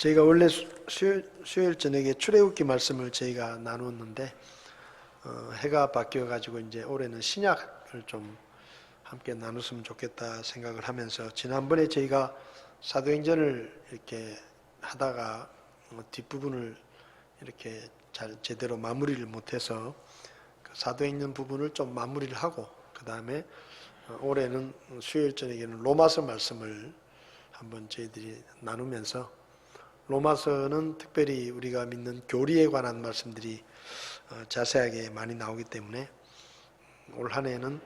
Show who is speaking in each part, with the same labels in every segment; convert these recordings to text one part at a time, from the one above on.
Speaker 1: 저희가 원래 수요일 저녁에 출애굽기 말씀을 저희가 나누었는데 해가 바뀌어 가지고 이제 올해는 신약을 좀 함께 나눴으면 좋겠다 생각을 하면서, 지난번에 저희가 사도행전을 이렇게 하다가 뒷부분을 이렇게 잘 제대로 마무리를 못해서 그 사도행전 부분을 좀 마무리를 하고, 그 다음에 올해는 수요일 저녁에는 로마서 말씀을 한번 저희들이 나누면서, 로마서는 특별히 우리가 믿는 교리에 관한 말씀들이 자세하게 많이 나오기 때문에 올 한 해는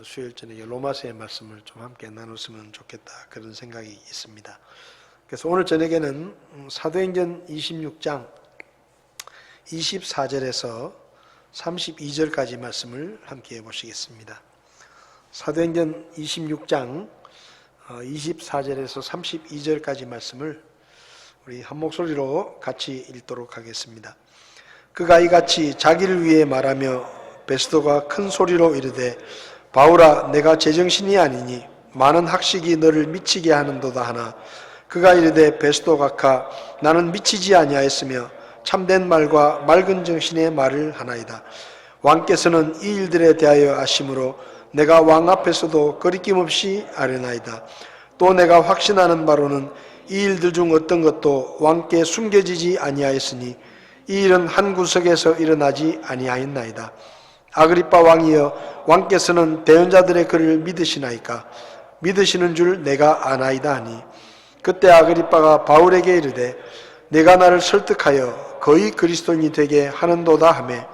Speaker 1: 수요일 저녁에 로마서의 말씀을 좀 함께 나눴으면 좋겠다, 그런 생각이 있습니다. 그래서 오늘 저녁에는 사도행전 26장 24절에서 32절까지 말씀을 함께 해보시겠습니다. 사도행전 26장 24절에서 32절까지 말씀을 우리 한 목소리로 같이 읽도록 하겠습니다. 그가 이같이 자기를 위해 말하며 베스도가 큰 소리로 이르되, 바울아, 내가 제정신이 아니니 많은 학식이 너를 미치게 하는도다 하나, 그가 이르되, 베스도 각하, 나는 미치지 아니하였으며 참된 말과 맑은 정신의 말을 하나이다. 왕께서는 이 일들에 대하여 아심으로 내가 왕 앞에서도 거리낌 없이 아뢰나이다. 또 내가 확신하는 바로는 이 일들 중 어떤 것도 왕께 숨겨지지 아니하였으니 이 일은 한 구석에서 일어나지 아니하였나이다. 아그리빠 왕이여, 왕께서는 대언자들의 글을 믿으시나이까? 믿으시는 줄 내가 아나이다 하니, 그때 아그리빠가 바울에게 이르되, 내가 나를 설득하여 거의 그리스도인이 되게 하는도다 하매,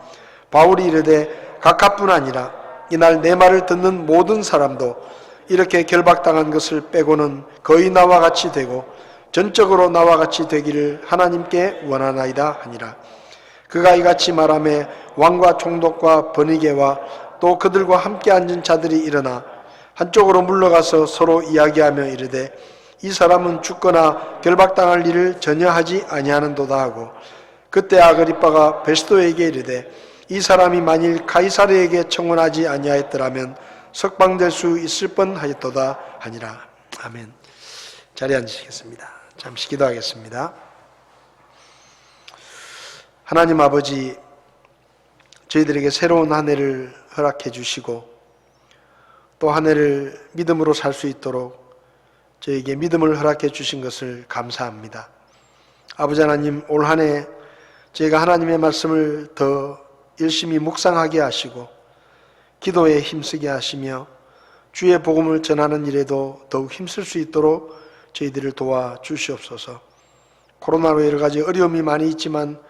Speaker 1: 바울이 이르되, 각하뿐 아니라 이날 내 말을 듣는 모든 사람도 이렇게 결박당한 것을 빼고는 거의 나와 같이 되고 전적으로 나와 같이 되기를 하나님께 원하나이다 하니라. 그가 이같이 말하며 왕과 총독과 버니게와 또 그들과 함께 앉은 자들이 일어나 한쪽으로 물러가서 서로 이야기하며 이르되, 이 사람은 죽거나 결박당할 일을 전혀 하지 아니하는도다 하고, 그때 아그리빠가 베스도에게 이르되, 이 사람이 만일 가이사르에게 청원하지 아니하였더라면 석방될 수 있을 뻔하였도다 하니라. 아멘. 자리에 앉으시겠습니다. 잠시 기도하겠습니다. 하나님 아버지, 저희들에게 새로운 한 해를 허락해 주시고 또 한 해를 믿음으로 살 수 있도록 저에게 믿음을 허락해 주신 것을 감사합니다. 아버지 하나님, 올 한 해 저희가 하나님의 말씀을 더 열심히 묵상하게 하시고 기도에 힘쓰게 하시며 주의 복음을 전하는 일에도 더욱 힘쓸 수 있도록 저희들을 도와주시옵소서. 코로나로 여러 가지 어려움이 많이 있지만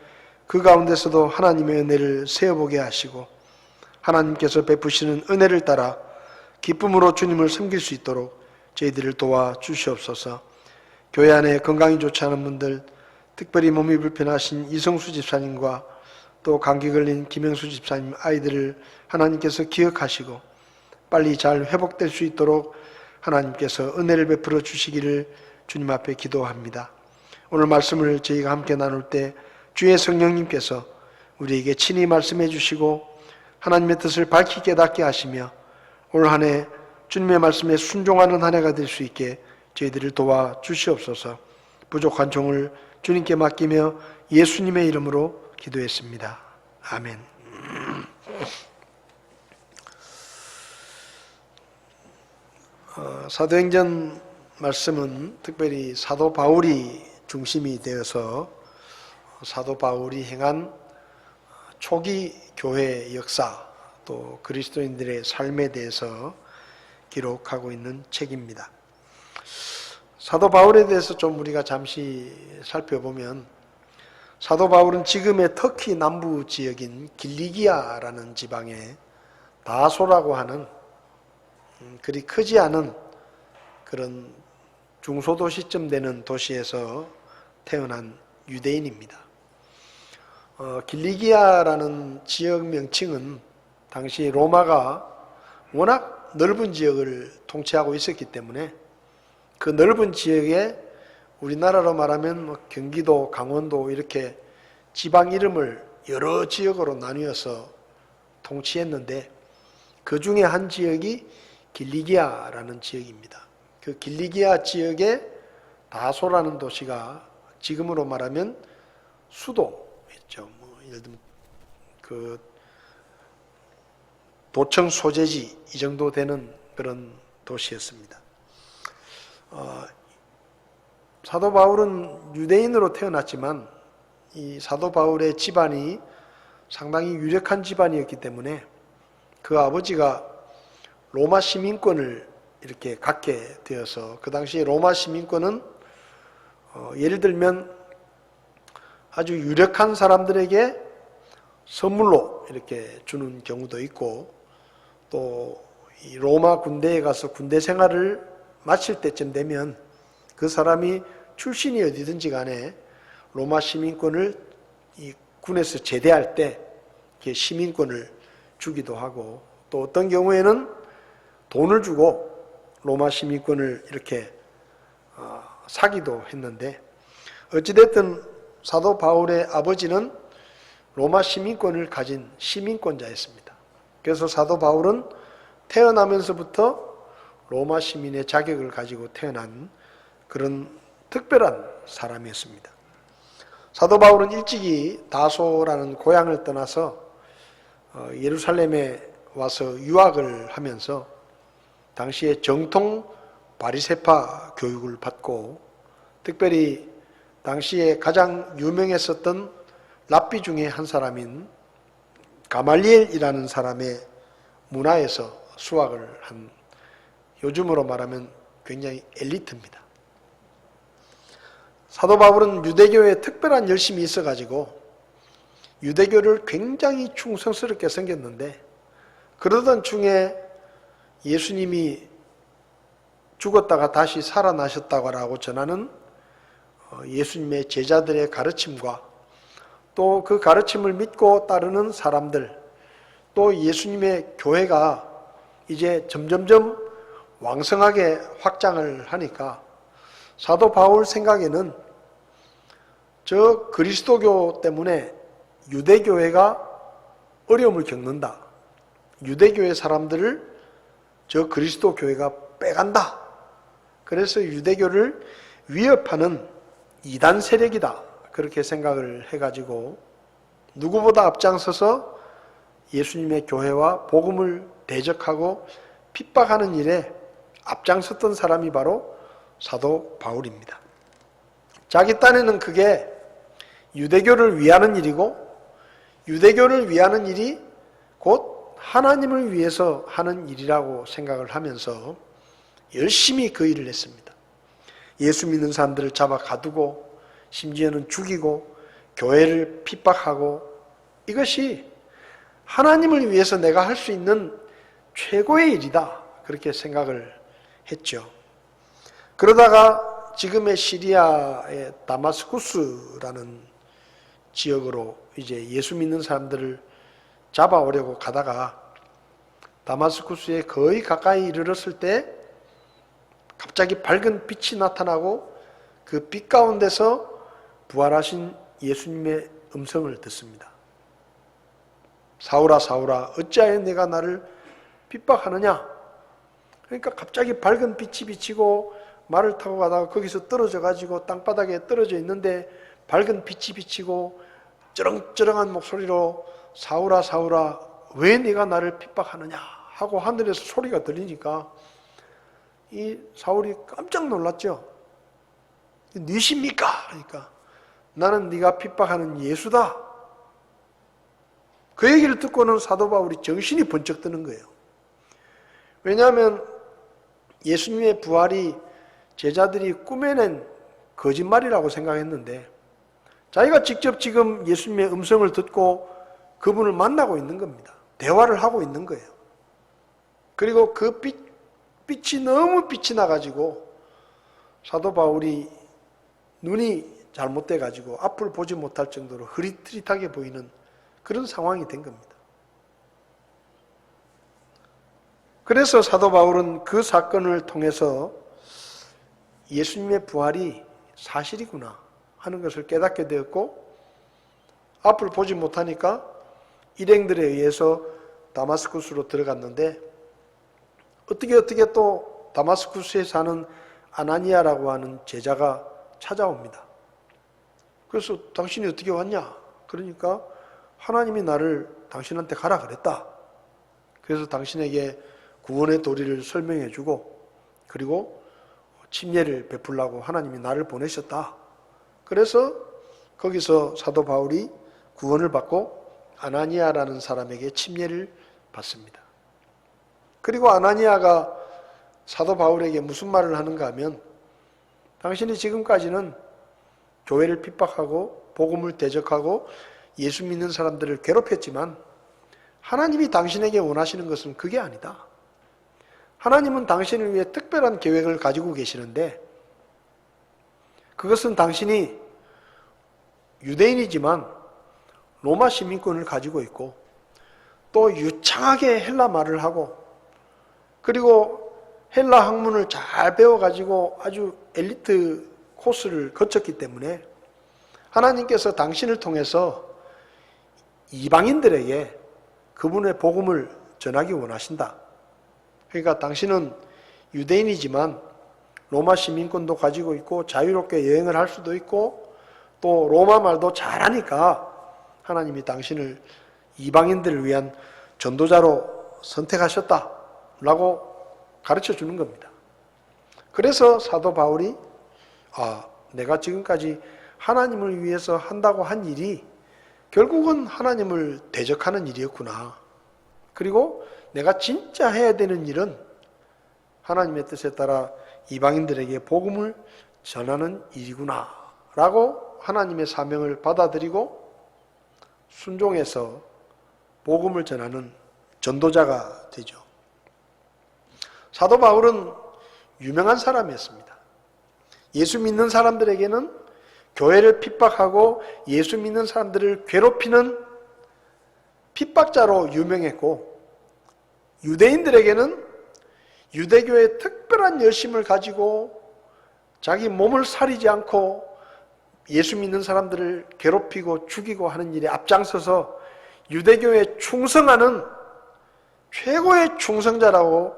Speaker 1: 그 가운데서도 하나님의 은혜를 세어보게 하시고 하나님께서 베푸시는 은혜를 따라 기쁨으로 주님을 섬길 수 있도록 저희들을 도와주시옵소서. 교회 안에 건강이 좋지 않은 분들, 특별히 몸이 불편하신 이성수 집사님과 또 감기 걸린 김영수 집사님 아이들을 하나님께서 기억하시고 빨리 잘 회복될 수 있도록 하나님께서 은혜를 베풀어 주시기를 주님 앞에 기도합니다. 오늘 말씀을 저희가 함께 나눌 때 주의 성령님께서 우리에게 친히 말씀해 주시고 하나님의 뜻을 밝히 깨닫게 하시며 올 한 해 주님의 말씀에 순종하는 한 해가 될 수 있게 저희들을 도와주시옵소서. 부족한 종을 주님께 맡기며 예수님의 이름으로 기도했습니다. 아멘. 사도행전 말씀은 특별히 사도 바울이 중심이 되어서 사도 바울이 행한 초기 교회 역사 또 그리스도인들의 삶에 대해서 기록하고 있는 책입니다. 사도 바울에 대해서 좀 우리가 잠시 살펴보면, 사도 바울은 지금의 터키 남부 지역인 길리기아라는 지방에 다소라고 하는 그리 크지 않은 그런 중소도시쯤 되는 도시에서 태어난 유대인입니다. 길리기아라는 지역 명칭은 당시 로마가 워낙 넓은 지역을 통치하고 있었기 때문에 그 넓은 지역에 우리나라로 말하면 경기도, 강원도 이렇게 지방 이름을 여러 지역으로 나뉘어서 통치했는데 그 중에 한 지역이 길리기아라는 지역입니다. 그 길리기아 지역에 다소라는 도시가 지금으로 말하면 수도였죠. 예를 들면 그 도청 소재지 이 정도 되는 그런 도시였습니다. 사도 바울은 유대인으로 태어났지만 이 사도 바울의 집안이 상당히 유력한 집안이었기 때문에 그 아버지가 로마 시민권을 이렇게 갖게 되어서 그 당시에 로마 시민권은 예를 들면 아주 유력한 사람들에게 선물로 이렇게 주는 경우도 있고 또 이 로마 군대에 가서 군대 생활을 마칠 때쯤 되면 그 사람이 출신이 어디든지 간에 로마 시민권을 이 군에서 제대할 때 시민권을 주기도 하고 또 어떤 경우에는 돈을 주고 로마 시민권을 이렇게 사기도 했는데 어찌됐든 사도 바울의 아버지는 로마 시민권을 가진 시민권자였습니다. 그래서 사도 바울은 태어나면서부터 로마 시민의 자격을 가지고 태어난 그런 특별한 사람이었습니다. 사도 바울은 일찍이 다소라는 고향을 떠나서 예루살렘에 와서 유학을 하면서 당시에 정통 바리새파 교육을 받고 특별히 당시에 가장 유명했었던 랍비 중에 한 사람인 가말리엘이라는 사람의 문화에서 수학을 한 요즘으로 말하면 굉장히 엘리트입니다. 사도 바울은 유대교에 특별한 열심이 있어가지고 유대교를 굉장히 충성스럽게 섬겼는데 그러던 중에 예수님이 죽었다가 다시 살아나셨다고 전하는 예수님의 제자들의 가르침과 또 그 가르침을 믿고 따르는 사람들 또 예수님의 교회가 이제 점점점 왕성하게 확장을 하니까 사도 바울 생각에는 저 그리스도교 때문에 유대교회가 어려움을 겪는다. 유대교회 사람들을 저 그리스도교회가 빼간다. 그래서 유대교를 위협하는 이단 세력이다. 그렇게 생각을 해가지고 누구보다 앞장서서 예수님의 교회와 복음을 대적하고 핍박하는 일에 앞장섰던 사람이 바로 사도 바울입니다. 자기 딴에는 그게 유대교를 위하는 일이고 유대교를 위하는 일이 곧 하나님을 위해서 하는 일이라고 생각을 하면서 열심히 그 일을 했습니다. 예수 믿는 사람들을 잡아 가두고 심지어는 죽이고 교회를 핍박하고 이것이 하나님을 위해서 내가 할 수 있는 최고의 일이다. 그렇게 생각을 했죠. 그러다가 지금의 시리아의 다마스쿠스라는 지역으로 이제 예수 믿는 사람들을 잡아오려고 가다가 다마스쿠스에 거의 가까이 이르렀을 때 갑자기 밝은 빛이 나타나고 그 빛 가운데서 부활하신 예수님의 음성을 듣습니다. 사울아 사울아 어찌하여 내가 나를 핍박하느냐. 그러니까 갑자기 밝은 빛이 비치고 말을 타고 가다가 거기서 떨어져 가지고 땅바닥에 떨어져 있는데 밝은 빛이 비치고 쩌렁쩌렁한 목소리로 사울아 사울아 왜 네가 나를 핍박하느냐 하고 하늘에서 소리가 들리니까 이 사울이 깜짝 놀랐죠. 네십니까? 그러니까 나는 네가 핍박하는 예수다. 그 얘기를 듣고는 사도 바울이 정신이 번쩍 드는 거예요. 왜냐하면 예수님의 부활이 제자들이 꾸며낸 거짓말이라고 생각했는데 자기가 직접 지금 예수님의 음성을 듣고 그분을 만나고 있는 겁니다. 대화를 하고 있는 거예요. 그리고 그 빛이 너무 빛이 나가지고 사도 바울이 눈이 잘못돼가지고 앞을 보지 못할 정도로 흐릿흐릿하게 보이는 그런 상황이 된 겁니다. 그래서 사도 바울은 그 사건을 통해서 예수님의 부활이 사실이구나 하는 것을 깨닫게 되었고 앞을 보지 못하니까 일행들에 의해서 다마스쿠스로 들어갔는데 어떻게 또 다마스쿠스에 사는 아나니아라고 하는 제자가 찾아옵니다. 그래서 당신이 어떻게 왔냐? 그러니까 하나님이 나를 당신한테 가라 그랬다. 그래서 당신에게 구원의 도리를 설명해 주고 그리고 침례를 베풀라고 하나님이 나를 보내셨다. 그래서 거기서 사도 바울이 구원을 받고 아나니아라는 사람에게 침례를 받습니다. 그리고 아나니아가 사도 바울에게 무슨 말을 하는가 하면 당신이 지금까지는 교회를 핍박하고 복음을 대적하고 예수 믿는 사람들을 괴롭혔지만 하나님이 당신에게 원하시는 것은 그게 아니다. 하나님은 당신을 위해 특별한 계획을 가지고 계시는데 그것은 당신이 유대인이지만 로마 시민권을 가지고 있고 또 유창하게 헬라 말을 하고 그리고 헬라 학문을 잘 배워가지고 아주 엘리트 코스를 거쳤기 때문에 하나님께서 당신을 통해서 이방인들에게 그분의 복음을 전하기 원하신다. 그러니까 당신은 유대인이지만 로마 시민권도 가지고 있고 자유롭게 여행을 할 수도 있고 또 로마 말도 잘하니까 하나님이 당신을 이방인들을 위한 전도자로 선택하셨다라고 가르쳐 주는 겁니다. 그래서 사도 바울이 내가 지금까지 하나님을 위해서 한다고 한 일이 결국은 하나님을 대적하는 일이었구나. 그리고 내가 진짜 해야 되는 일은 하나님의 뜻에 따라 이방인들에게 복음을 전하는 일이구나 라고 하나님의 사명을 받아들이고 순종해서 복음을 전하는 전도자가 되죠. 사도 바울은 유명한 사람이었습니다. 예수 믿는 사람들에게는 교회를 핍박하고 예수 믿는 사람들을 괴롭히는 핍박자로 유명했고 유대인들에게는 유대교의 특별한 열심을 가지고 자기 몸을 사리지 않고 예수 믿는 사람들을 괴롭히고 죽이고 하는 일에 앞장서서 유대교에 충성하는 최고의 충성자라고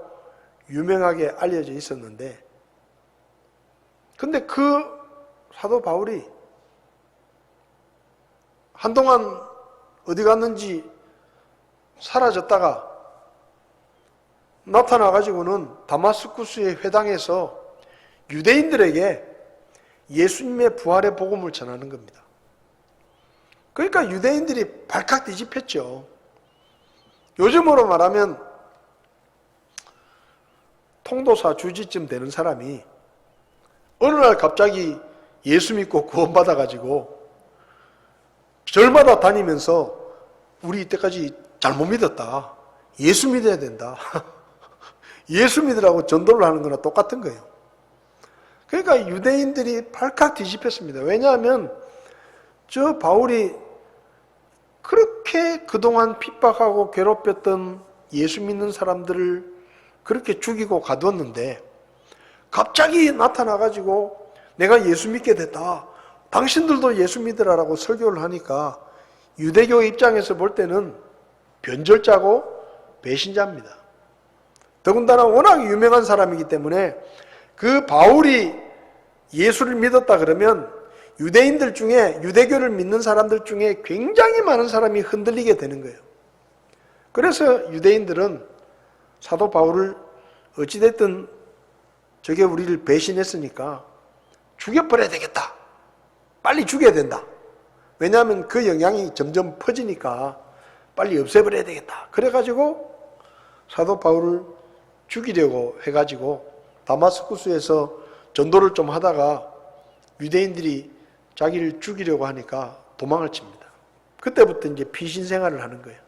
Speaker 1: 유명하게 알려져 있었는데 근데 그 사도 바울이 한동안 어디 갔는지 사라졌다가 나타나가지고는 다마스쿠스의 회당에서 유대인들에게 예수님의 부활의 복음을 전하는 겁니다. 그러니까 유대인들이 발칵 뒤집혔죠. 요즘으로 말하면 통도사 주지쯤 되는 사람이 어느 날 갑자기 예수 믿고 구원받아가지고 절마다 다니면서 우리 이때까지 잘못 믿었다. 예수 믿어야 된다. 예수 믿으라고 전도를 하는 거나 똑같은 거예요. 그러니까 유대인들이 발칵 뒤집혔습니다. 왜냐하면 저 바울이 그렇게 그동안 핍박하고 괴롭혔던 예수 믿는 사람들을 그렇게 죽이고 가두었는데 갑자기 나타나가지고 내가 예수 믿게 됐다. 당신들도 예수 믿으라라고 설교를 하니까 유대교 입장에서 볼 때는 변절자고 배신자입니다. 더군다나 워낙 유명한 사람이기 때문에 그 바울이 예수를 믿었다 그러면 유대인들 중에 유대교를 믿는 사람들 중에 굉장히 많은 사람이 흔들리게 되는 거예요. 그래서 유대인들은 사도 바울을 어찌됐든 저게 우리를 배신했으니까 죽여버려야 되겠다. 빨리 죽여야 된다. 왜냐하면 그 영향이 점점 퍼지니까 빨리 없애버려야 되겠다. 그래가지고 사도 바울을 죽이려고 해가지고 다마스쿠스에서 전도를 좀 하다가 유대인들이 자기를 죽이려고 하니까 도망을 칩니다. 그때부터 이제 피신 생활을 하는 거예요.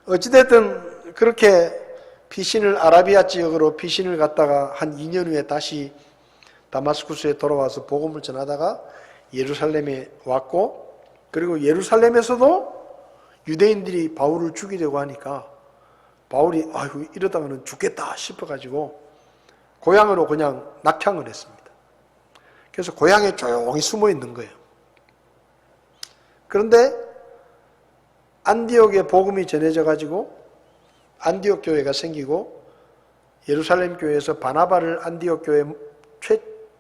Speaker 1: 어찌됐든 그렇게 피신을 아라비아 지역으로 피신을 갔다가 한 2년 후에 다시 다마스쿠스에 돌아와서 복음을 전하다가 예루살렘에 왔고 그리고 예루살렘에서도 유대인들이 바울을 죽이려고 하니까 바울이 아이고 이러다가는 죽겠다 싶어가지고 고향으로 그냥 낙향을 했습니다. 그래서 고향에 조용히 숨어 있는 거예요. 그런데 안디옥에 복음이 전해져 가지고 안디옥 교회가 생기고 예루살렘 교회에서 바나바를 안디옥 교회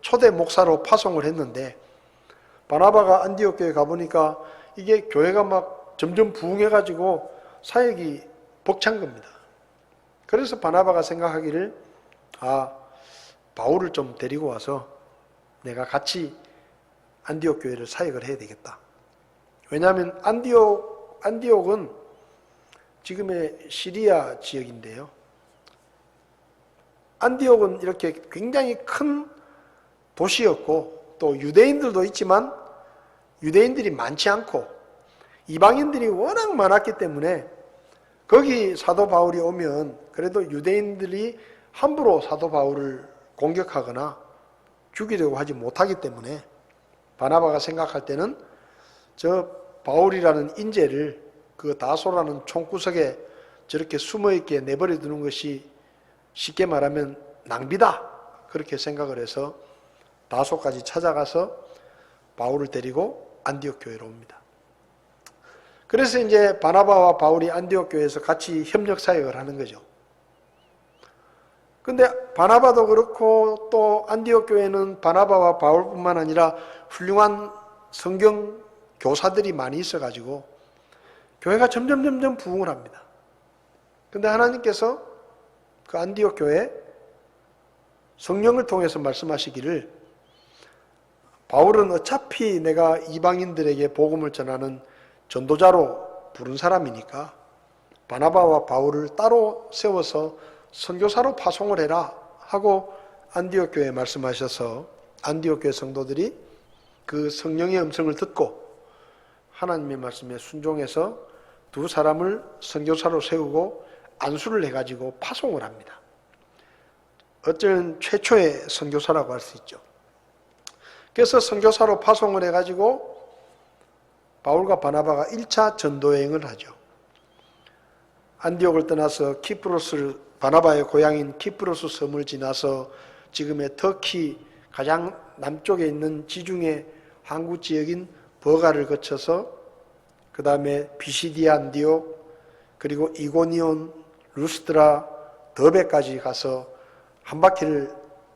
Speaker 1: 초대 목사로 파송을 했는데 바나바가 안디옥 교회 가보니까 이게 교회가 막 점점 부흥해가지고 사역이 벅찬 겁니다. 그래서 바나바가 생각하기를 바울을 좀 데리고 와서 내가 같이 안디옥 교회를 사역을 해야 되겠다. 왜냐하면 안디옥은 지금의 시리아 지역인데요. 안디옥은 이렇게 굉장히 큰 도시였고 또 유대인들도 있지만 유대인들이 많지 않고 이방인들이 워낙 많았기 때문에 거기 사도 바울이 오면 그래도 유대인들이 함부로 사도 바울을 공격하거나 죽이려고 하지 못하기 때문에 바나바가 생각할 때는 저 바울이라는 인재를 그 다소라는 총구석에 저렇게 숨어있게 내버려 두는 것이 쉽게 말하면 낭비다. 그렇게 생각을 해서 다소까지 찾아가서 바울을 데리고 안디옥 교회로 옵니다. 그래서 이제 바나바와 바울이 안디옥 교회에서 같이 협력 사역을 하는 거죠. 근데 바나바도 그렇고 또 안디옥 교회는 바나바와 바울뿐만 아니라 훌륭한 성경 교사들이 많이 있어가지고 교회가 점점 부흥을 합니다. 근데 하나님께서 그 안디옥 교회 성령을 통해서 말씀하시기를 바울은 어차피 내가 이방인들에게 복음을 전하는 전도자로 부른 사람이니까 바나바와 바울을 따로 세워서 선교사로 파송을 해라 하고 안디옥 교회에 말씀하셔서 안디옥 교회 성도들이 그 성령의 음성을 듣고 하나님의 말씀에 순종해서 두 사람을 선교사로 세우고 안수를 해가지고 파송을 합니다. 어쩌면 최초의 선교사라고 할 수 있죠. 그래서 선교사로 파송을 해가지고 바울과 바나바가 1차 전도여행을 하죠. 안디옥을 떠나서 키프로스를 바나바의 고향인 키프로스 섬을 지나서 지금의 터키 가장 남쪽에 있는 지중해 항구 지역인 버가를 거쳐서 그 다음에 비시디아 안디옥 그리고 이고니온, 루스드라, 더베까지 가서 한 바퀴를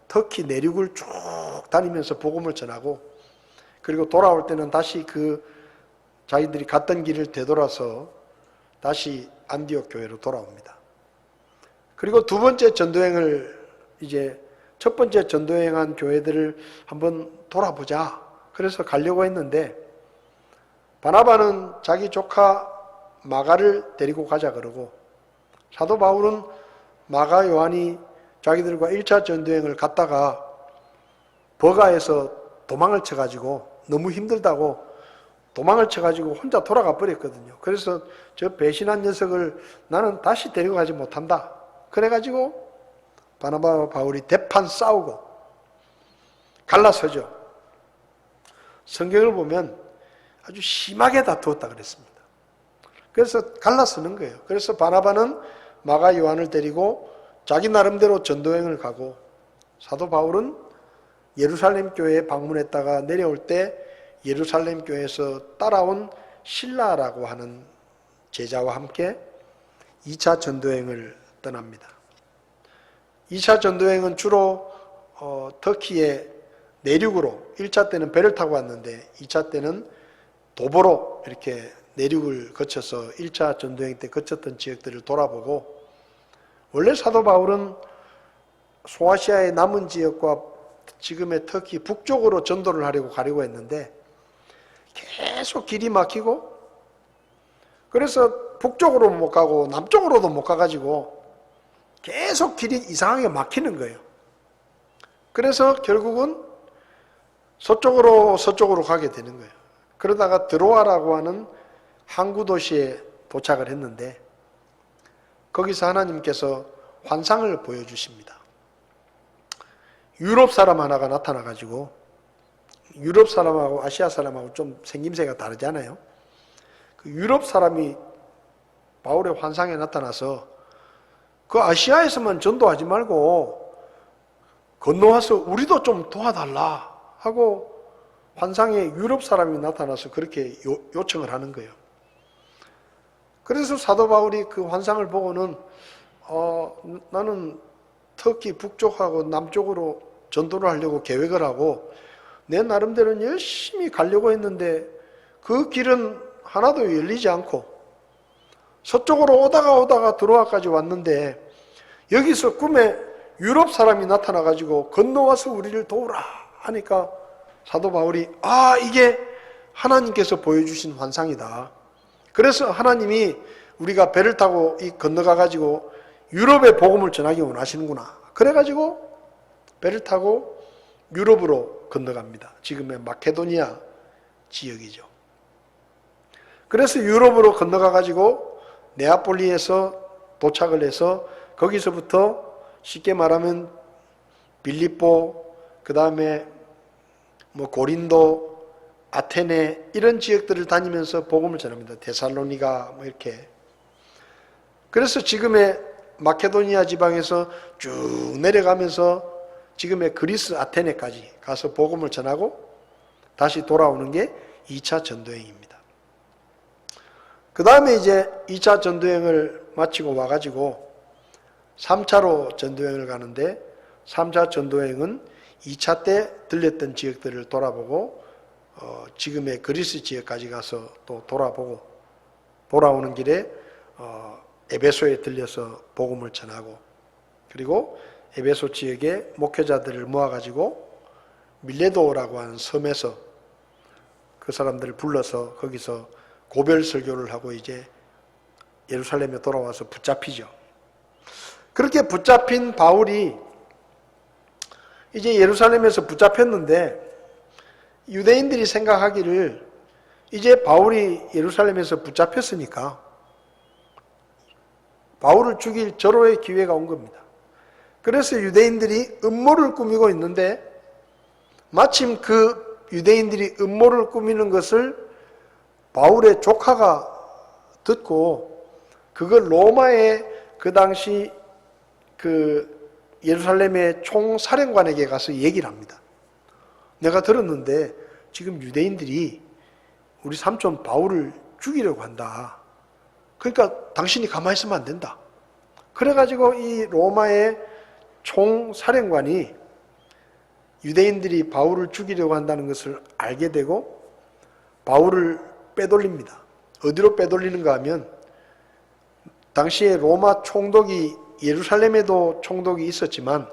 Speaker 1: 터키 내륙을 쭉 다니면서 복음을 전하고 그리고 돌아올 때는 다시 그 자기들이 갔던 길을 되돌아서 다시 안디옥 교회로 돌아옵니다. 그리고 두 번째 전도행을 이제 첫 번째 전도행한 교회들을 한번 돌아보자. 그래서 가려고 했는데 바나바는 자기 조카 마가를 데리고 가자 그러고 사도 바울은 마가 요한이 자기들과 1차 전도행을 갔다가 버가에서 도망을 쳐가지고 너무 힘들다고 도망을 쳐가지고 혼자 돌아가 버렸거든요. 그래서 저 배신한 녀석을 나는 다시 데리고 가지 못한다. 그래가지고 바나바와 바울이 대판 싸우고 갈라서죠. 성경을 보면 아주 심하게 다투었다 그랬습니다. 그래서 갈라서는 거예요. 그래서 바나바는 마가 요한을 데리고 자기 나름대로 전도행을 가고 사도 바울은 예루살렘 교회에 방문했다가 내려올 때 예루살렘 교회에서 따라온 실라라고 하는 제자와 함께 2차 전도행을 떠납니다. 2차 전도행은 주로 터키의 내륙으로 1차 때는 배를 타고 왔는데 2차 때는 도보로 이렇게 내륙을 거쳐서 1차 전도행 때 거쳤던 지역들을 돌아보고 원래 사도 바울은 소아시아의 남은 지역과 지금의 터키 북쪽으로 전도를 가려고 했는데 계속 길이 막히고 그래서 북쪽으로 못 가고 남쪽으로도 못 가가지고 계속 길이 이상하게 막히는 거예요. 그래서 결국은 서쪽으로 가게 되는 거예요. 그러다가 드로아라고 하는 항구 도시에 도착을 했는데 거기서 하나님께서 환상을 보여주십니다. 유럽 사람 하나가 나타나가지고 유럽 사람하고 아시아 사람하고 좀 생김새가 다르잖아요. 그 유럽 사람이 바울의 환상에 나타나서 그 아시아에서만 전도하지 말고 건너와서 우리도 좀 도와달라 하고 환상에 유럽 사람이 나타나서 그렇게 요청을 하는 거예요. 그래서 사도 바울이 그 환상을 보고는 나는 터키 북쪽하고 남쪽으로 전도를 하려고 계획을 하고 내 나름대로는 열심히 가려고 했는데 그 길은 하나도 열리지 않고 서쪽으로 오다가 들어와까지 왔는데 여기서 꿈에 유럽 사람이 나타나가지고 건너와서 우리를 도우라 하니까 사도 바울이 이게 하나님께서 보여주신 환상이다. 그래서 하나님이 우리가 배를 타고 건너가가지고 유럽의 복음을 전하기 원하시는구나. 그래가지고 배를 타고 유럽으로 건너갑니다. 지금의 마케도니아 지역이죠. 그래서 유럽으로 건너가가지고 네아폴리에서 도착을 해서 거기서부터 쉽게 말하면 빌립보, 그 다음에 고린도, 아테네 이런 지역들을 다니면서 복음을 전합니다. 데살로니가 이렇게. 그래서 지금의 마케도니아 지방에서 쭉 내려가면서 지금의 그리스 아테네까지 가서 복음을 전하고 다시 돌아오는 게 2차 전도행입니다. 그 다음에 이제 2차 전도행을 마치고 와가지고 3차로 전도행을 가는데 3차 전도행은 2차 때 들렸던 지역들을 돌아보고 지금의 그리스 지역까지 가서 또 돌아보고 돌아오는 길에 에베소에 들려서 복음을 전하고 그리고 에베소 지역의 목회자들을 모아가지고 밀레도라고 하는 섬에서 그 사람들을 불러서 거기서 고별 설교를 하고 이제 예루살렘에 돌아와서 붙잡히죠. 그렇게 붙잡힌 바울이 이제 예루살렘에서 붙잡혔는데 유대인들이 생각하기를 이제 바울이 예루살렘에서 붙잡혔으니까 바울을 죽일 절호의 기회가 온 겁니다. 그래서 유대인들이 음모를 꾸미고 있는데 마침 그 유대인들이 음모를 꾸미는 것을 바울의 조카가 듣고 그걸 로마의 그 당시 그 예루살렘의 총사령관에게 가서 얘기를 합니다. 내가 들었는데 지금 유대인들이 우리 삼촌 바울을 죽이려고 한다. 그러니까 당신이 가만히 있으면 안 된다. 그래가지고 이 로마의 총사령관이 유대인들이 바울을 죽이려고 한다는 것을 알게 되고 바울을 빼돌립니다. 어디로 빼돌리는가 하면 당시에 로마 총독이 예루살렘에도 총독이 있었지만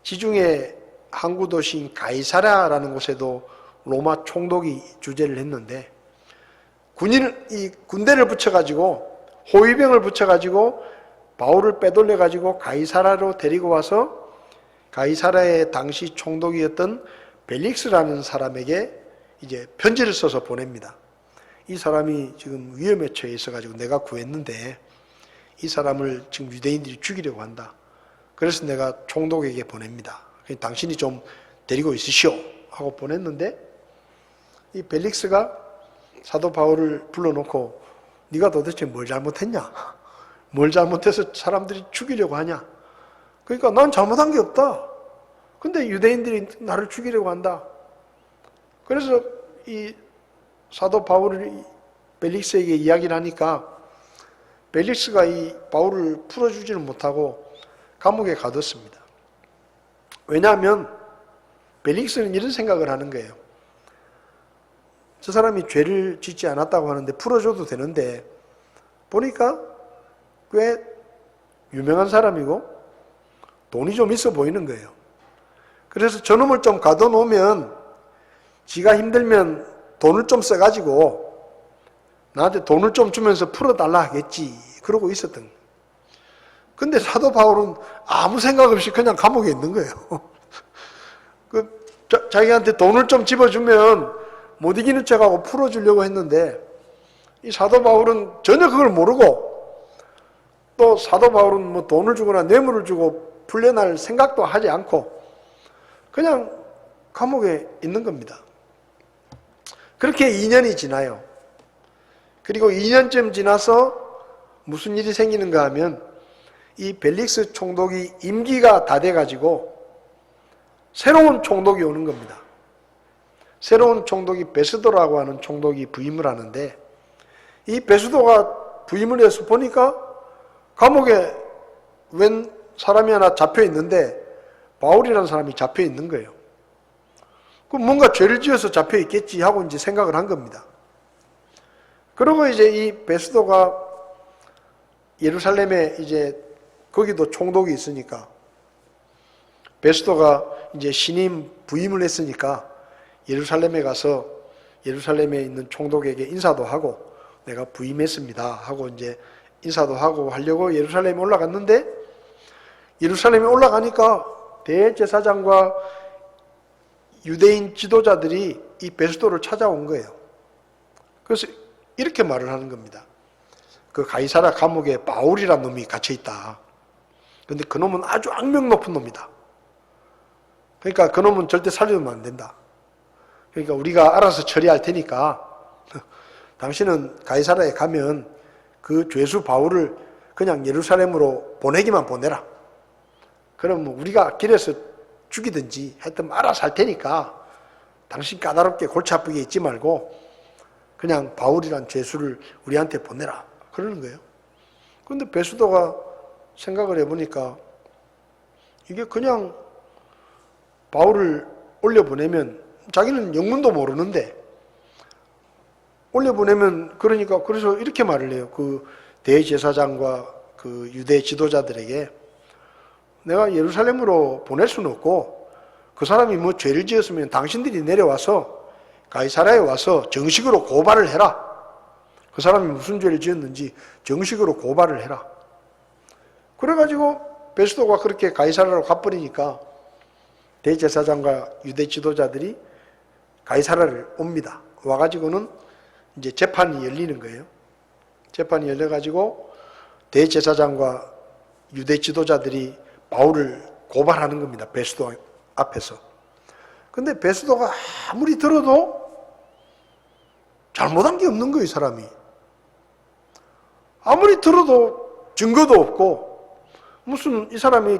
Speaker 1: 지중해 항구 도시인 가이사라라는 곳에도 로마 총독이 주재를 했는데 군대를 붙여가지고 호위병을 붙여가지고 바울을 빼돌려가지고 가이사라로 데리고 와서 가이사라의 당시 총독이었던 벨릭스라는 사람에게 이제 편지를 써서 보냅니다. 이 사람이 지금 위험에 처해 있어가지고 내가 구했는데 이 사람을 지금 유대인들이 죽이려고 한다. 그래서 내가 총독에게 보냅니다. 당신이 좀 데리고 있으시오 하고 보냈는데 이 벨릭스가 사도 바울을 불러놓고 네가 도대체 뭘 잘못했냐? 뭘 잘못해서 사람들이 죽이려고 하냐? 그러니까 난 잘못한 게 없다. 근데 유대인들이 나를 죽이려고 한다. 그래서 이 사도 바울이 벨릭스에게 이야기를 하니까 벨릭스가 이 바울을 풀어주지는 못하고 감옥에 가뒀습니다. 왜냐하면 벨릭스는 이런 생각을 하는 거예요. 저 사람이 죄를 짓지 않았다고 하는데 풀어줘도 되는데 보니까 꽤 유명한 사람이고 돈이 좀 있어 보이는 거예요. 그래서 저놈을 좀 가둬놓으면 지가 힘들면 돈을 좀 써가지고 나한테 돈을 좀 주면서 풀어달라 하겠지. 그러고 있었던 거예요. 근데 사도 바울은 아무 생각 없이 그냥 감옥에 있는 거예요. 자기한테 돈을 좀 집어주면 못 이기는 척하고 풀어주려고 했는데 이 사도 바울은 전혀 그걸 모르고 또 사도 바울은 뭐 돈을 주거나 뇌물을 주고 풀려날 생각도 하지 않고 그냥 감옥에 있는 겁니다. 그렇게 2년이 지나요. 그리고 2년쯤 지나서 무슨 일이 생기는가 하면 이 벨릭스 총독이 임기가 다 돼가지고 새로운 총독이 오는 겁니다. 새로운 총독이 베스도라고 하는 총독이 부임을 하는데 이 베스도가 부임을 해서 보니까 감옥에 웬 사람이 하나 잡혀 있는데 바울이라는 사람이 잡혀 있는 거예요. 그럼 뭔가 죄를 지어서 잡혀 있겠지 하고 이제 생각을 한 겁니다. 그리고 이제 이 베스도가 예루살렘에 이제 거기도 총독이 있으니까 베스도가 이제 신임 부임을 했으니까 예루살렘에 가서 예루살렘에 있는 총독에게 인사도 하고 내가 부임했습니다 하고 이제 인사도 하고 하려고 예루살렘에 올라갔는데 예루살렘에 올라가니까 대제사장과 유대인 지도자들이 이 베스도를 찾아온 거예요. 그래서 이렇게 말을 하는 겁니다. 그 가이사랴 감옥에 바울이라는 놈이 갇혀 있다. 그런데 그 놈은 아주 악명 높은 놈이다. 그러니까 그 놈은 절대 살려두면 안 된다. 그러니까 우리가 알아서 처리할 테니까 당신은 가이사랴에 가면 그 죄수 바울을 그냥 예루살렘으로 보내기만 보내라. 그럼 우리가 길에서 죽이든지 하여튼 알아서 할 테니까 당신 까다롭게 골치 아프게 있지 말고 그냥 바울이란 죄수를 우리한테 보내라. 그러는 거예요. 그런데 베스도가 생각을 해보니까 이게 그냥 바울을 올려보내면 자기는 영문도 모르는데 올려보내면 그러니까 그래서 이렇게 말을 해요. 그 대제사장과 그 유대 지도자들에게 내가 예루살렘으로 보낼 수는 없고 그 사람이 뭐 죄를 지었으면 당신들이 내려와서 가이사랴에 와서 정식으로 고발을 해라. 그 사람이 무슨 죄를 지었는지 정식으로 고발을 해라. 그래가지고 베스도가 그렇게 가이사랴로 가버리니까 대제사장과 유대 지도자들이 가이사랴를 옵니다. 와가지고는 이제 재판이 열리는 거예요. 재판이 열려가지고 대제사장과 유대 지도자들이 바울을 고발하는 겁니다. 베스도 앞에서. 근데 베스도가 아무리 들어도 잘못한 게 없는 거예요, 이 사람이. 아무리 들어도 증거도 없고 무슨 이 사람이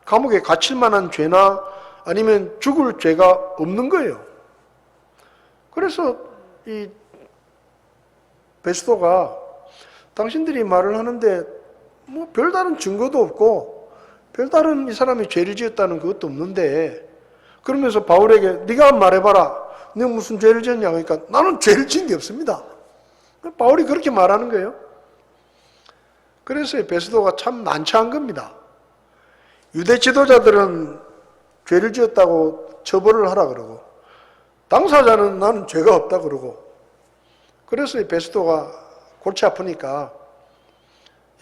Speaker 1: 감옥에 갇힐 만한 죄나 아니면 죽을 죄가 없는 거예요. 그래서 이 베스도가 당신들이 말을 하는데 뭐 별다른 증거도 없고 별다른 이 사람이 죄를 지었다는 그것도 없는데 그러면서 바울에게 네가 말해봐라. 네가 무슨 죄를 지었냐 그러니까 나는 죄를 지은 게 없습니다. 바울이 그렇게 말하는 거예요. 그래서 베스도가 참 난처한 겁니다. 유대 지도자들은 죄를 지었다고 처벌을 하라 그러고 당사자는 나는 죄가 없다 그러고 그래서 베스도가 골치 아프니까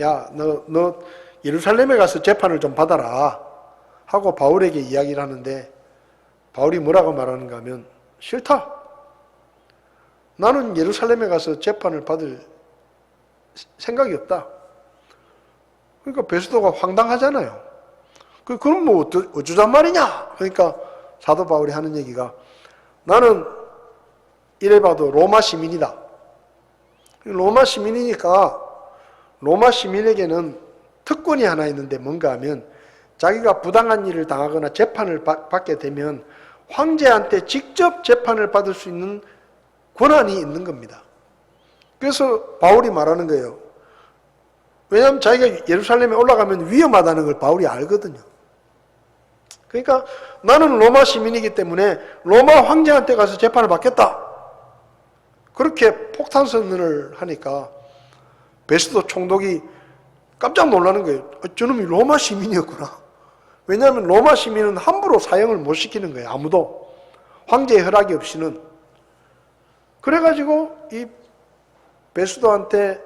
Speaker 1: 야, 너 예루살렘에 가서 재판을 좀 받아라 하고 바울에게 이야기를 하는데 바울이 뭐라고 말하는가 하면 싫다. 나는 예루살렘에 가서 재판을 받을 생각이 없다. 그러니까 베스도가 황당하잖아요. 그럼 뭐 어쩌잔 말이냐? 그러니까 사도 바울이 하는 얘기가 나는 이래봐도 로마 시민이다. 로마 시민이니까 로마 시민에게는 특권이 하나 있는데 뭔가 하면 자기가 부당한 일을 당하거나 재판을 받게 되면 황제한테 직접 재판을 받을 수 있는 권한이 있는 겁니다. 그래서 바울이 말하는 거예요. 왜냐하면 자기가 예루살렘에 올라가면 위험하다는 걸 바울이 알거든요. 그러니까 나는 로마 시민이기 때문에 로마 황제한테 가서 재판을 받겠다. 그렇게 폭탄 선언을 하니까 베스도 총독이 깜짝 놀라는 거예요. 저놈이 로마 시민이었구나. 왜냐하면 로마 시민은 함부로 사형을 못 시키는 거예요. 아무도. 황제의 허락이 없이는. 그래가지고 이 베스도한테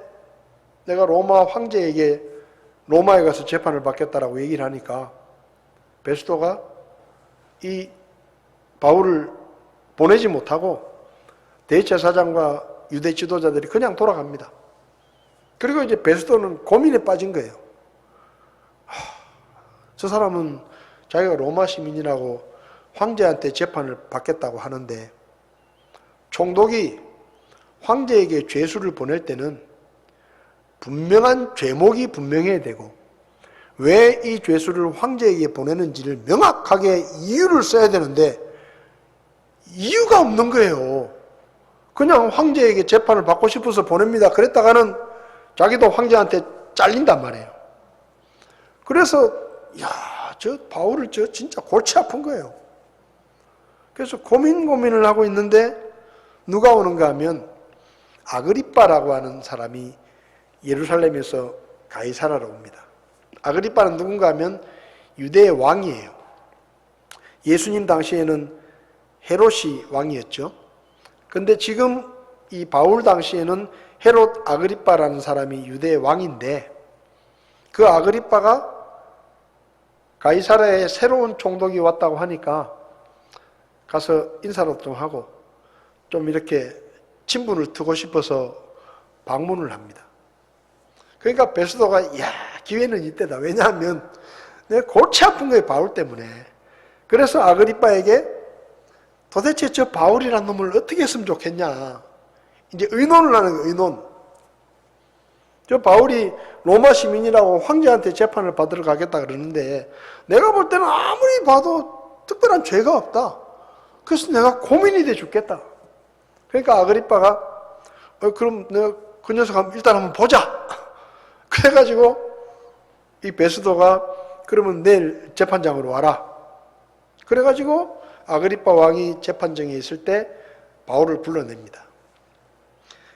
Speaker 1: 내가 로마 황제에게 로마에 가서 재판을 받겠다라고 얘기를 하니까 베스도가 이 바울을 보내지 못하고 대제사장과 유대 지도자들이 그냥 돌아갑니다. 그리고 이제 베스도는 고민에 빠진 거예요. 저 사람은 자기가 로마 시민이라고 황제한테 재판을 받겠다고 하는데 총독이 황제에게 죄수를 보낼 때는 분명한 죄목이 분명해야 되고 왜 이 죄수를 황제에게 보내는지를 명확하게 이유를 써야 되는데 이유가 없는 거예요. 그냥 황제에게 재판을 받고 싶어서 보냅니다. 그랬다가는 자기도 황제한테 잘린단 말이에요. 그래서 저 바울을 진짜 골치 아픈 거예요. 그래서 고민을 하고 있는데 누가 오는가 하면 아그리빠라고 하는 사람이 예루살렘에서 가이사라로 옵니다. 아그리빠는 누군가 하면 유대의 왕이에요. 예수님 당시에는 헤롯이 왕이었죠. 근데 지금 이 바울 당시에는 헤롯 아그리빠라는 사람이 유대의 왕인데, 그 아그리빠가 가이사라에 새로운 총독이 왔다고 하니까 가서 인사도 좀 하고 좀 이렇게 친분을 두고 싶어서 방문을 합니다. 그러니까 베스도가 야, 기회는 이때다. 왜냐하면 내가 골치 아픈 거예요, 바울 때문에. 그래서 아그리빠에게 도대체 저 바울이라는 놈을 어떻게 했으면 좋겠냐, 이제 의논을 하는 거예요. 의논. 저 바울이 로마 시민이라고 황제한테 재판을 받으러 가겠다 그러는데 내가 볼 때는 아무리 봐도 특별한 죄가 없다. 그래서 내가 고민이 돼 죽겠다. 그러니까 아그리빠가 그럼 내가 그 녀석 일단 한번 보자. 그래가지고 이 베스도가 그러면 내일 재판장으로 와라. 그래가지고 아그리빠 왕이 재판정에 있을 때 바울을 불러냅니다.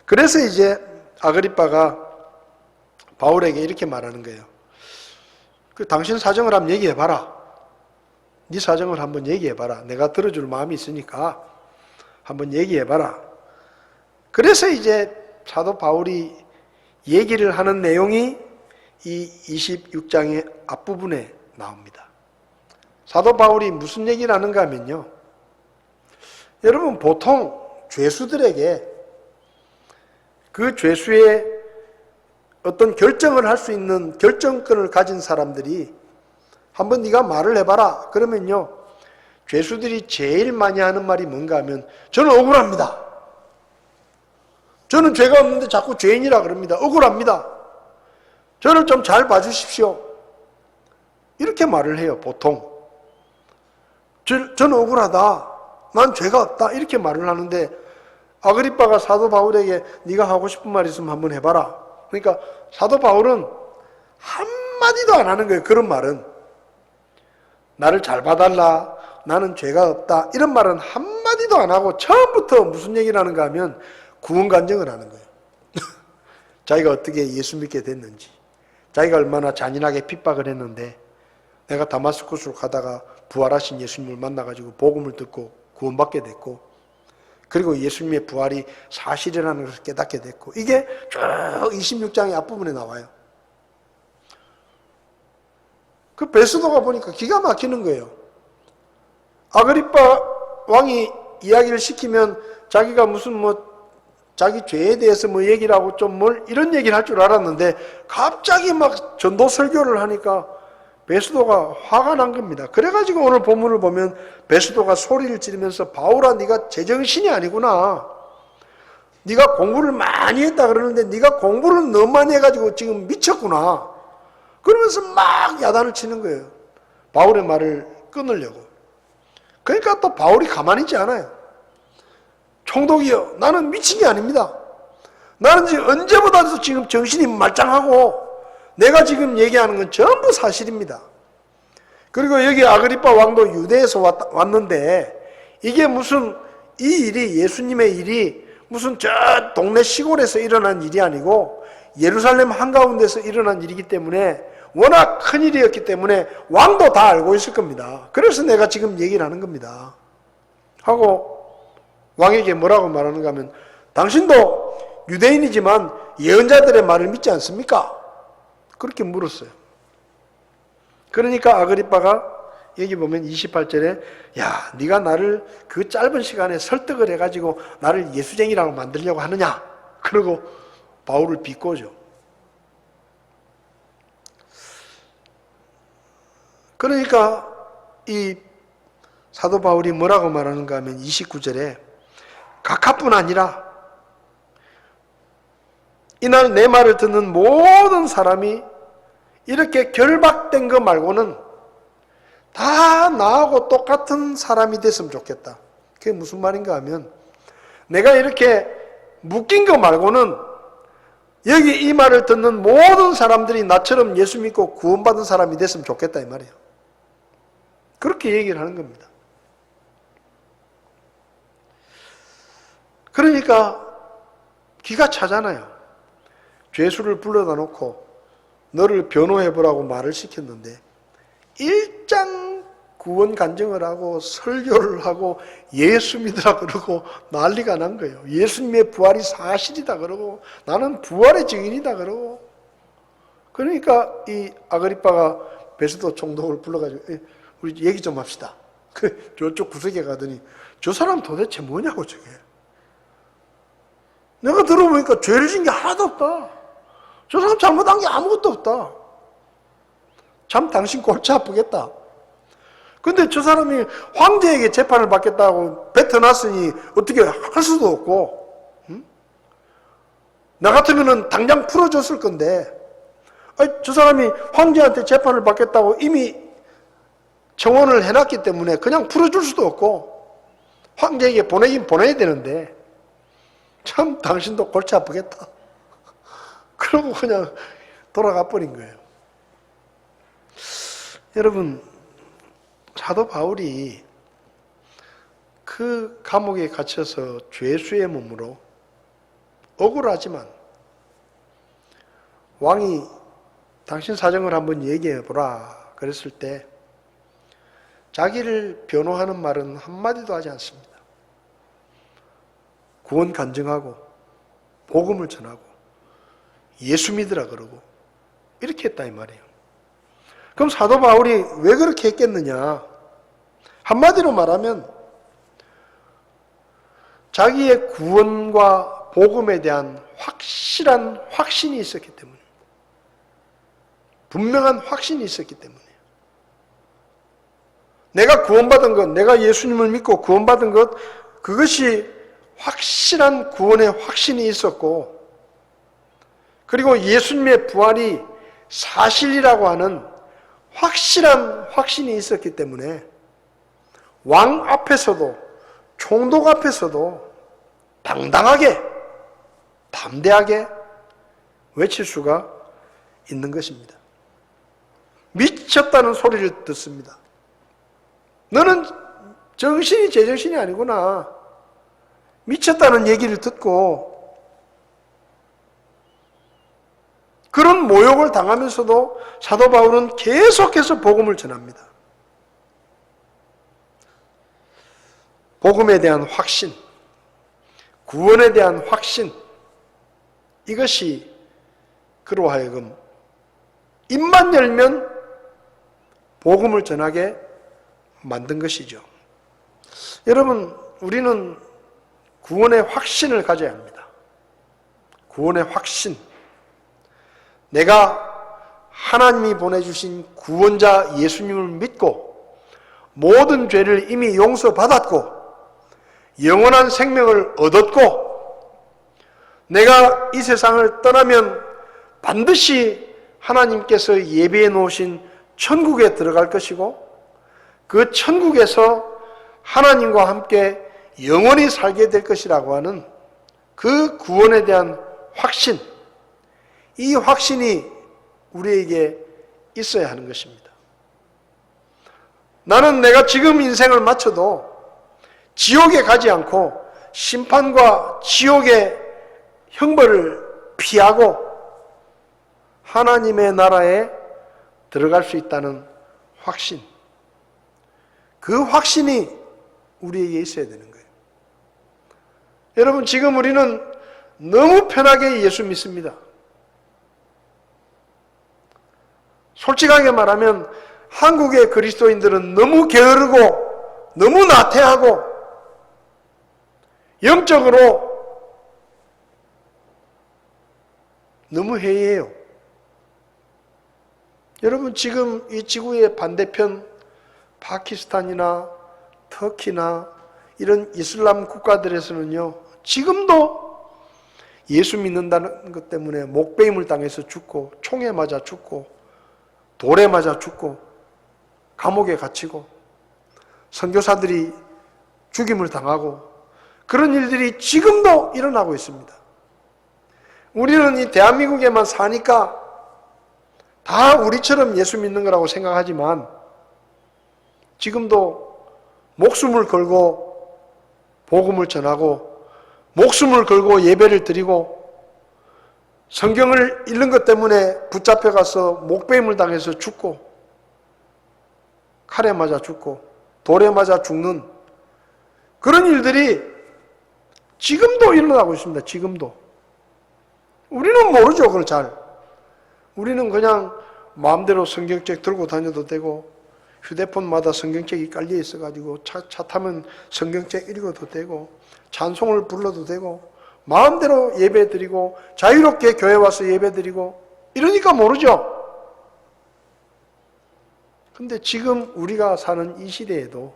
Speaker 1: 그래서 이제 아그리빠가 바울에게 이렇게 말하는 거예요. 그 당신 사정을 한번 얘기해봐라. 네 사정을 한번 얘기해봐라. 내가 들어줄 마음이 있으니까 한번 얘기해봐라. 그래서 이제 사도 바울이 얘기를 하는 내용이 이 26장의 앞부분에 나옵니다. 사도 바울이 무슨 얘기를 하는가 하면요, 여러분 보통 죄수들에게 그 죄수의 어떤 결정을 할 수 있는 결정권을 가진 사람들이 한번 네가 말을 해봐라 그러면요, 죄수들이 제일 많이 하는 말이 뭔가 하면 저는 억울합니다. 저는 죄가 없는데 자꾸 죄인이라 그럽니다. 억울합니다. 저를 좀 잘 봐주십시오. 이렇게 말을 해요, 보통. 저는 억울하다. 난 죄가 없다. 이렇게 말을 하는데 아그리빠가 사도 바울에게 네가 하고 싶은 말 있으면 한번 해봐라. 그러니까 사도 바울은 한마디도 안 하는 거예요. 그런 말은. 나를 잘 봐달라. 나는 죄가 없다. 이런 말은 한마디도 안 하고 처음부터 무슨 얘기를 하는가 하면 구원 간증을 하는 거예요. 자기가 어떻게 예수 믿게 됐는지, 자기가 얼마나 잔인하게 핍박을 했는데 내가 다마스쿠스로 가다가 부활하신 예수님을 만나가지고 복음을 듣고 구원받게 됐고, 그리고 예수님의 부활이 사실이라는 것을 깨닫게 됐고, 이게 쭉 26장의 앞부분에 나와요. 그 베스도가 보니까 기가 막히는 거예요. 아그리빠 왕이 이야기를 시키면 자기가 무슨 자기 죄에 대해서 얘기를 하고 좀 이런 얘기를 할 줄 알았는데 갑자기 막 전도 설교를 하니까 베스도가 화가 난 겁니다. 그래가지고 오늘 본문을 보면 베스도가 소리를 지르면서 바울아, 네가 제정신이 아니구나. 네가 공부를 많이 했다 그러는데 네가 공부를 너무 많이 해가지고 지금 미쳤구나. 그러면서 막 야단을 치는 거예요. 바울의 말을 끊으려고. 그러니까 또 바울이 가만히 있지 않아요. 총독이요, 나는 미친 게 아닙니다. 나는 지금 언제보다도 지금 정신이 말짱하고 내가 지금 얘기하는 건 전부 사실입니다. 그리고 여기 아그리빠 왕도 유대에서 왔는데 이게 무슨 이 일이, 예수님의 일이 무슨 저 동네 시골에서 일어난 일이 아니고 예루살렘 한가운데서 일어난 일이기 때문에 워낙 큰 일이었기 때문에 왕도 다 알고 있을 겁니다. 그래서 내가 지금 얘기를 하는 겁니다. 하고 왕에게 뭐라고 말하는가 하면 당신도 유대인이지만 예언자들의 말을 믿지 않습니까? 그렇게 물었어요. 그러니까 아그리빠가 여기 보면 28절에 야, 네가 나를 그 짧은 시간에 설득을 해가지고 나를 예수쟁이라고 만들려고 하느냐? 그러고 바울을 비꼬죠. 그러니까 이 사도 바울이 뭐라고 말하는가 하면 29절에 각하뿐 아니라 이날 내 말을 듣는 모든 사람이 이렇게 결박된 거 말고는 다 나하고 똑같은 사람이 됐으면 좋겠다. 그게 무슨 말인가 하면 내가 이렇게 묶인 거 말고는 여기 이 말을 듣는 모든 사람들이 나처럼 예수 믿고 구원받은 사람이 됐으면 좋겠다 이 말이에요. 그렇게 얘기를 하는 겁니다. 그러니까 기가 차잖아요. 죄수를 불러다 놓고 너를 변호해보라고 말을 시켰는데 일장 구원 간증을 하고 설교를 하고 예수 믿으라 그러고 난리가 난 거예요. 예수님의 부활이 사실이다 그러고 나는 부활의 증인이다 그러고. 그러니까 이 아그리빠가 베스도 총독을 불러가지고 우리 얘기 좀 합시다. 저쪽 구석에 가더니 저 사람 도대체 뭐냐고 저게. 내가 들어보니까 죄를 진 게 하나도 없다. 저 사람 잘못한 게 아무것도 없다. 참 당신 골치 아프겠다. 근데 저 사람이 황제에게 재판을 받겠다고 뱉어놨으니 어떻게 할 수도 없고, 응? 나 같으면은 당장 풀어줬을 건데, 저 사람이 황제한테 재판을 받겠다고 이미 청원을 해놨기 때문에 그냥 풀어줄 수도 없고, 황제에게 보내긴 보내야 되는데, 참 당신도 골치 아프겠다. 그러고 그냥 돌아가 버린 거예요. 여러분, 사도 바울이 그 감옥에 갇혀서 죄수의 몸으로 억울하지만 왕이 당신 사정을 한번 얘기해 보라 그랬을 때 자기를 변호하는 말은 한마디도 하지 않습니다. 구원 간증하고 복음을 전하고 예수 믿으라 그러고 이렇게 했다 이 말이에요. 그럼 사도 바울이 왜 그렇게 했겠느냐? 한마디로 말하면 자기의 구원과 복음에 대한 확실한 확신이 있었기 때문에, 분명한 확신이 있었기 때문에, 내가 구원받은 것, 내가 예수님을 믿고 구원받은 것, 그것이 확실한 구원의 확신이 있었고, 그리고 예수님의 부활이 사실이라고 하는 확실한 확신이 있었기 때문에 왕 앞에서도 총독 앞에서도 당당하게 담대하게 외칠 수가 있는 것입니다. 미쳤다는 소리를 듣습니다. 너는 정신이 제정신이 아니구나. 미쳤다는 얘기를 듣고 그런 모욕을 당하면서도 사도 바울은 계속해서 복음을 전합니다. 복음에 대한 확신, 구원에 대한 확신, 이것이 그로 하여금 입만 열면 복음을 전하게 만든 것이죠. 여러분, 우리는 구원의 확신을 가져야 합니다. 구원의 확신. 내가 하나님이 보내주신 구원자 예수님을 믿고 모든 죄를 이미 용서받았고 영원한 생명을 얻었고 내가 이 세상을 떠나면 반드시 하나님께서 예비해 놓으신 천국에 들어갈 것이고 그 천국에서 하나님과 함께 영원히 살게 될 것이라고 하는 그 구원에 대한 확신, 이 확신이 우리에게 있어야 하는 것입니다. 나는 내가 지금 인생을 마쳐도 지옥에 가지 않고 심판과 지옥의 형벌을 피하고 하나님의 나라에 들어갈 수 있다는 확신, 그 확신이 우리에게 있어야 되는 거예요. 여러분, 지금 우리는 너무 편하게 예수 믿습니다. 솔직하게 말하면 한국의 그리스도인들은 너무 게으르고 너무 나태하고 영적으로 너무 해이해요. 여러분, 지금 이 지구의 반대편 파키스탄이나 터키나 이런 이슬람 국가들에서는요, 지금도 예수 믿는다는 것 때문에 목베임을 당해서 죽고 총에 맞아 죽고 돌에 맞아 죽고 감옥에 갇히고 선교사들이 죽임을 당하고 그런 일들이 지금도 일어나고 있습니다. 우리는 이 대한민국에만 사니까 다 우리처럼 예수 믿는 거라고 생각하지만 지금도 목숨을 걸고 복음을 전하고 목숨을 걸고 예배를 드리고 성경을 읽는 것 때문에 붙잡혀가서 목베임을 당해서 죽고 칼에 맞아 죽고 돌에 맞아 죽는 그런 일들이 지금도 일어나고 있습니다. 지금도. 우리는 모르죠. 그걸 잘. 우리는 그냥 마음대로 성경책 들고 다녀도 되고 휴대폰마다 성경책이 깔려 있어가지고 차 타면 성경책 읽어도 되고 찬송을 불러도 되고 마음대로 예배 드리고 자유롭게 교회 와서 예배 드리고 이러니까 모르죠. 근데 지금 우리가 사는 이 시대에도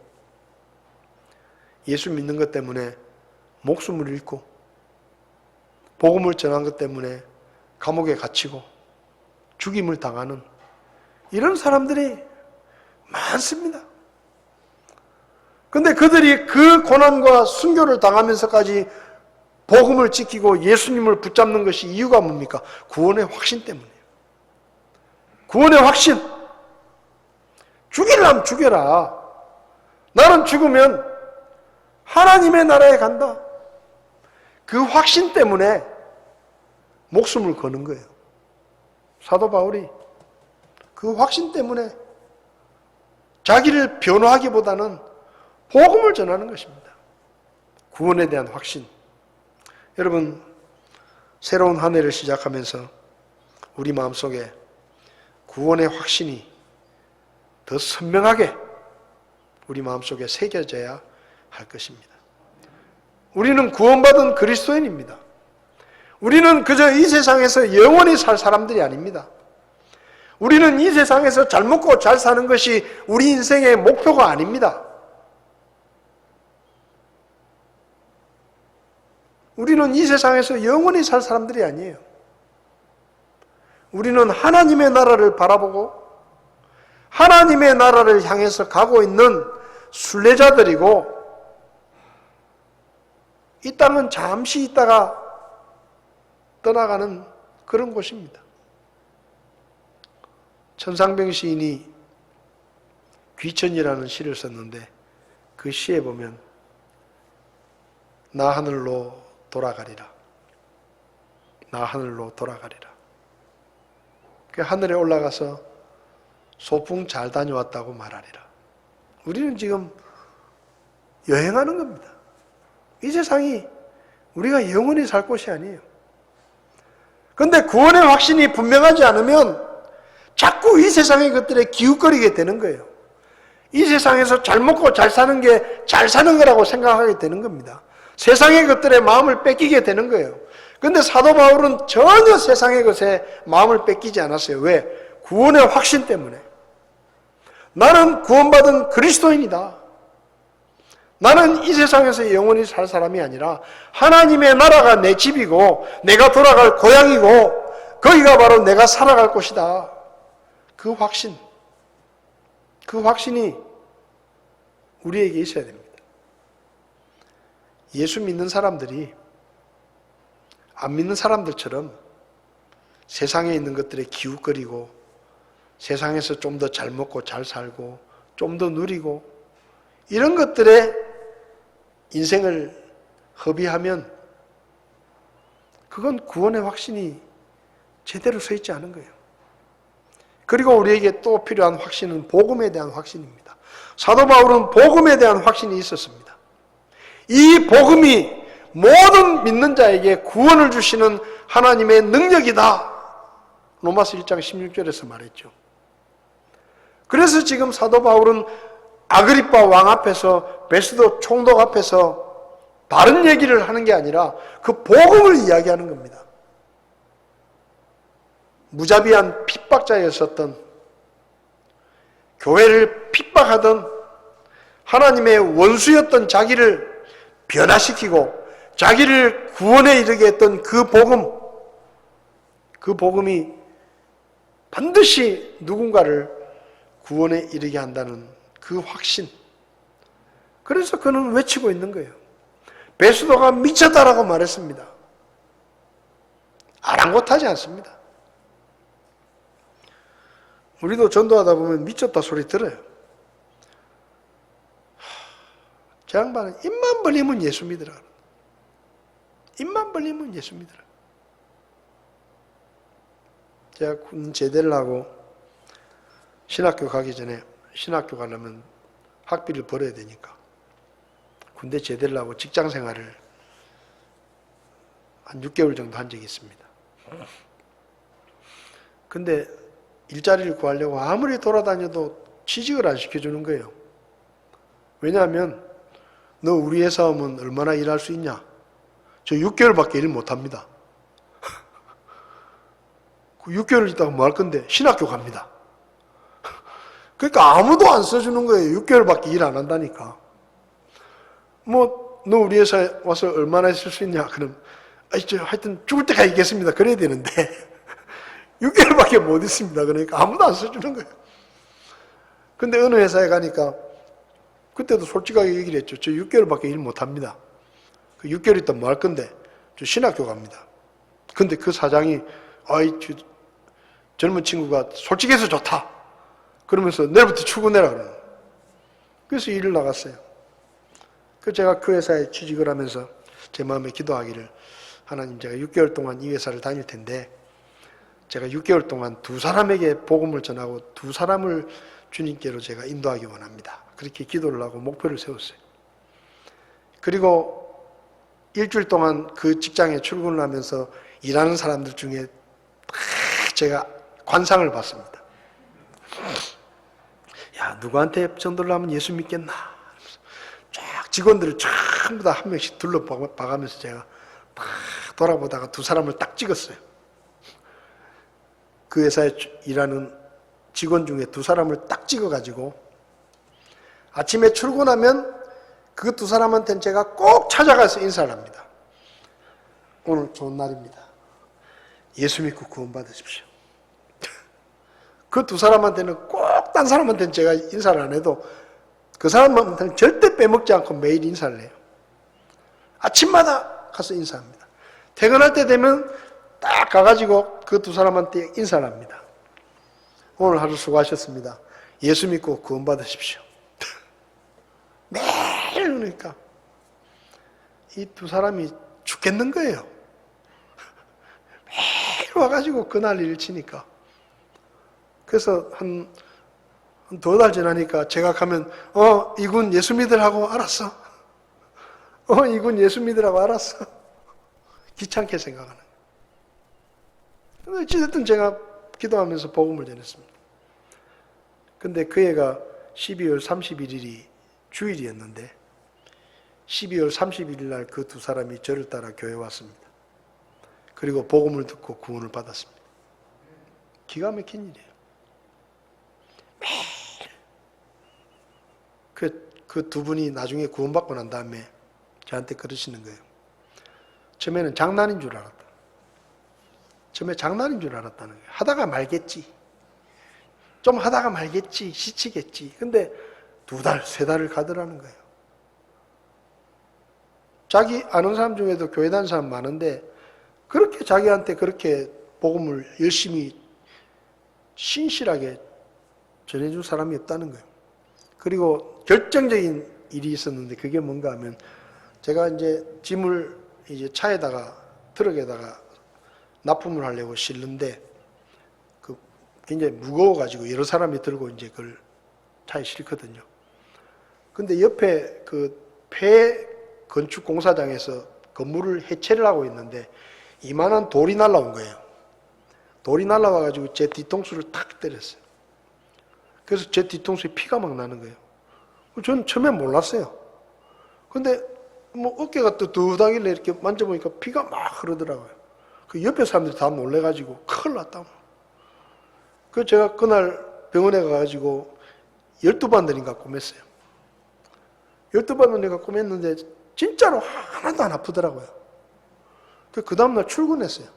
Speaker 1: 예수 믿는 것 때문에 목숨을 잃고 복음을 전한 것 때문에 감옥에 갇히고 죽임을 당하는 이런 사람들이 많습니다. 근데 그들이 그 고난과 순교를 당하면서까지 복음을 지키고 예수님을 붙잡는 것이 이유가 뭡니까? 구원의 확신 때문이에요. 구원의 확신. 죽이려면 죽여라. 나는 죽으면 하나님의 나라에 간다. 그 확신 때문에 목숨을 거는 거예요. 사도 바울이 그 확신 때문에 자기를 변호하기보다는 복음을 전하는 것입니다. 구원에 대한 확신. 여러분, 새로운 한 해를 시작하면서 우리 마음속에 구원의 확신이 더 선명하게 우리 마음속에 새겨져야 할 것입니다. 우리는 구원받은 그리스도인입니다. 우리는 그저 이 세상에서 영원히 살 사람들이 아닙니다. 우리는 이 세상에서 잘 먹고 잘 사는 것이 우리 인생의 목표가 아닙니다. 우리는 이 세상에서 영원히 살 사람들이 아니에요. 우리는 하나님의 나라를 바라보고 하나님의 나라를 향해서 가고 있는 순례자들이고 이 땅은 잠시 있다가 떠나가는 그런 곳입니다. 천상병 시인이 귀천이라는 시를 썼는데 그 시에 보면 나 하늘로 돌아가리라. 나 하늘로 돌아가리라. 그 하늘에 올라가서 소풍 잘 다녀왔다고 말하리라. 우리는 지금 여행하는 겁니다. 이 세상이 우리가 영원히 살 곳이 아니에요. 그런데 구원의 확신이 분명하지 않으면 자꾸 이 세상의 것들에 기웃거리게 되는 거예요. 이 세상에서 잘 먹고 잘 사는 게 잘 사는 거라고 생각하게 되는 겁니다. 세상의 것들에 마음을 뺏기게 되는 거예요. 그런데 사도 바울은 전혀 세상의 것에 마음을 뺏기지 않았어요. 왜? 구원의 확신 때문에. 나는 구원받은 그리스도인이다. 나는 이 세상에서 영원히 살 사람이 아니라 하나님의 나라가 내 집이고 내가 돌아갈 고향이고 거기가 바로 내가 살아갈 곳이다. 그 확신, 그 확신이 우리에게 있어야 됩니다. 예수 믿는 사람들이 안 믿는 사람들처럼 세상에 있는 것들에 기웃거리고 세상에서 좀 더 잘 먹고 잘 살고 좀 더 누리고 이런 것들에 인생을 허비하면 그건 구원의 확신이 제대로 서 있지 않은 거예요. 그리고 우리에게 또 필요한 확신은 복음에 대한 확신입니다. 사도 바울은 복음에 대한 확신이 있었습니다. 이 복음이 모든 믿는 자에게 구원을 주시는 하나님의 능력이다. 로마서 1장 16절에서 말했죠. 그래서 지금 사도 바울은 아그리빠 왕 앞에서 베스도 총독 앞에서 다른 얘기를 하는 게 아니라 그 복음을 이야기하는 겁니다. 무자비한 핍박자였었던 교회를 핍박하던 하나님의 원수였던 자기를 변화시키고 자기를 구원에 이르게 했던 그 복음이 반드시 누군가를 구원에 이르게 한다는 그 확신. 그래서 그는 외치고 있는 거예요. 베스도가 미쳤다라고 말했습니다. 아랑곳하지 않습니다. 우리도 전도하다 보면 미쳤다 소리 들어요. 저 양반은 입만 벌리면 예수 믿으라. 입만 벌리면 예수 믿으라. 제가 군 제대를 하고 신학교 가기 전에 신학교 가려면 학비를 벌어야 되니까 군대 제대를 하고 직장 생활을 한 6개월 정도 한 적이 있습니다. 근데 일자리를 구하려고 아무리 돌아다녀도 취직을 안 시켜주는 거예요. 왜냐하면 너 우리 회사 오면 얼마나 일할 수 있냐? 저 6개월밖에 일 못합니다. 6개월 있다가 뭐 할 건데? 신학교 갑니다. 그러니까 아무도 안 써주는 거예요. 6개월밖에 일 안 한다니까. 뭐 너 우리 회사에 와서 얼마나 있을 수 있냐? 그럼 하여튼 죽을 때까지 있겠습니다. 그래야 되는데 6개월밖에 못 있습니다. 그러니까 아무도 안 써주는 거예요. 근데 어느 회사에 가니까 그때도 솔직하게 얘기를 했죠. 저 6개월밖에 일 못합니다. 그 6개월 있다 뭐 할 건데? 저 신학교 갑니다. 근데 그 사장이 젊은 친구가 솔직해서 좋다. 그러면서 내일부터 출근해라 그러는 거예요. 그래서 일을 나갔어요. 그래서 제가 그 회사에 취직을 하면서 제 마음에 기도하기를 하나님 제가 6개월 동안 이 회사를 다닐 텐데 제가 6개월 동안 두 사람에게 복음을 전하고 두 사람을 주님께로 제가 인도하기 원합니다. 그렇게 기도를 하고 목표를 세웠어요. 그리고 일주일 동안 그 직장에 출근을 하면서 일하는 사람들 중에 제가 관상을 봤습니다. 야, 누구한테 전도를 하면 예수 믿겠나? 쫙 직원들을 전부 다 한 명씩 둘러봐가면서 제가 딱 돌아보다가 두 사람을 딱 찍었어요. 그 회사에 일하는 직원 중에 두 사람을 딱 찍어가지고 아침에 출근하면 그 두 사람한테는 제가 꼭 찾아가서 인사를 합니다. 오늘 좋은 날입니다. 예수 믿고 구원 받으십시오. 그 두 사람한테는 꼭 딴 사람한테는 제가 인사를 안 해도 그 사람한테는 절대 빼먹지 않고 매일 인사를 해요. 아침마다 가서 인사합니다. 퇴근할 때 되면 딱 가가지고 그 두 사람한테 인사를 합니다. 오늘 하루 수고하셨습니다. 예수 믿고 구원 받으십시오. 매일 그러니까 이 두 사람이 죽겠는 거예요. 매일 와가지고 그날 일 치니까. 그래서 한 두 달 지나니까 제가 가면 이군 예수 믿으라고 알았어. 이군 예수 믿으라고 알았어. 귀찮게 생각하는 거예요. 어찌됐든 제가 기도하면서 복음을 전했습니다. 근데 그 해가 12월 31일이 주일이었는데 12월 31일 날 그 두 사람이 저를 따라 교회에 왔습니다. 그리고 복음을 듣고 구원을 받았습니다. 기가 막힌 일이에요. 매일 그 두 분이 나중에 구원받고 난 다음에 저한테 그러시는 거예요. 처음에는 장난인 줄 알았다. 처음에 장난인 줄 알았다는 거예요. 하다가 말겠지. 좀 하다가 말겠지. 지치겠지. 근데 두 달, 세 달을 가더라는 거예요. 자기 아는 사람 중에도 교회 다니는 사람 많은데 그렇게 자기한테 그렇게 복음을 열심히 신실하게 전해준 사람이 없다는 거예요. 그리고 결정적인 일이 있었는데 그게 뭔가 하면 제가 이제 짐을 이제 차에다가 트럭에다가 납품을 하려고 실는데 그 굉장히 무거워가지고 여러 사람이 들고 이제 그걸 차에 싣거든요. 근데 옆에 그 폐 건축 공사장에서 건물을 해체를 하고 있는데 이만한 돌이 날라온 거예요. 돌이 날라와가지고 제 뒤통수를 탁 때렸어요. 그래서 제 뒤통수에 피가 막 나는 거예요. 저는 처음에 몰랐어요. 근데 뭐 어깨가 뜨뜻하길래 이렇게 만져보니까 피가 막 흐르더라고요. 그 옆에 사람들이 다 놀래가지고 큰일 났다. 그래서 제가 그날 병원에 가가지고 12바늘인가 꿰맸어요. 12바늘인가 꿰맸는데 진짜로 하나도 안 아프더라고요. 그 다음날 출근했어요.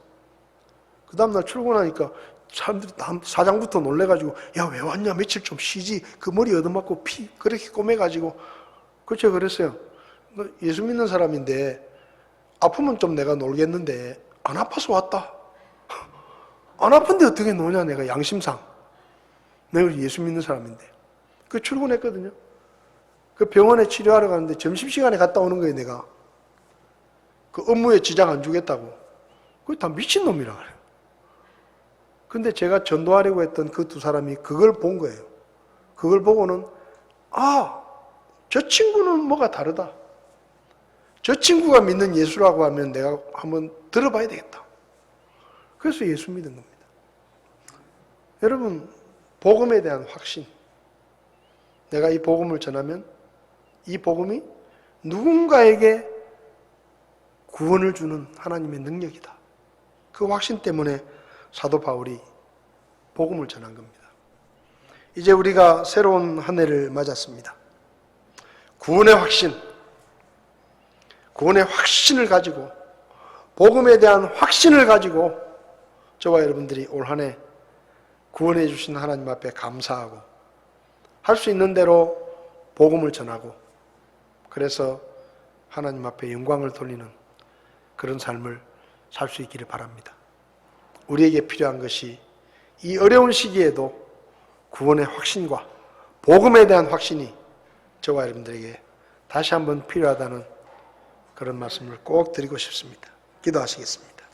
Speaker 1: 그 다음날 출근하니까 사람들이 사장부터 놀래가지고 야, 왜 왔냐? 며칠 좀 쉬지. 그 머리 얻어맞고 피 그렇게 꼬매가지고 그렇죠. 그랬어요. 너 예수 믿는 사람인데 아프면 좀 내가 놀겠는데 안 아파서 왔다. 안 아픈데 어떻게 노냐 내가 양심상. 내가 예수 믿는 사람인데. 그 출근했거든요. 그 병원에 치료하러 가는데 점심시간에 갔다 오는 거예요 내가. 그 업무에 지장 안 주겠다고. 그게 다 미친놈이라 그래요. 근데 제가 전도하려고 했던 그 두 사람이 그걸 본 거예요. 그걸 보고는 저 친구는 뭐가 다르다. 저 친구가 믿는 예수라고 하면 내가 한번 들어봐야 되겠다. 그래서 예수 믿은 겁니다. 여러분, 복음에 대한 확신. 내가 이 복음을 전하면 이 복음이 누군가에게 구원을 주는 하나님의 능력이다. 그 확신 때문에 사도 바울이 복음을 전한 겁니다. 이제 우리가 새로운 한 해를 맞았습니다. 구원의 확신을 가지고, 복음에 대한 확신을 가지고 저와 여러분들이 올 한 해 구원해 주신 하나님 앞에 감사하고 할 수 있는 대로 복음을 전하고, 그래서 하나님 앞에 영광을 돌리는 그런 삶을 살 수 있기를 바랍니다. 우리에게 필요한 것이 이 어려운 시기에도 구원의 확신과 복음에 대한 확신이 저와 여러분들에게 다시 한번 필요하다는 그런 말씀을 꼭 드리고 싶습니다. 기도하시겠습니다.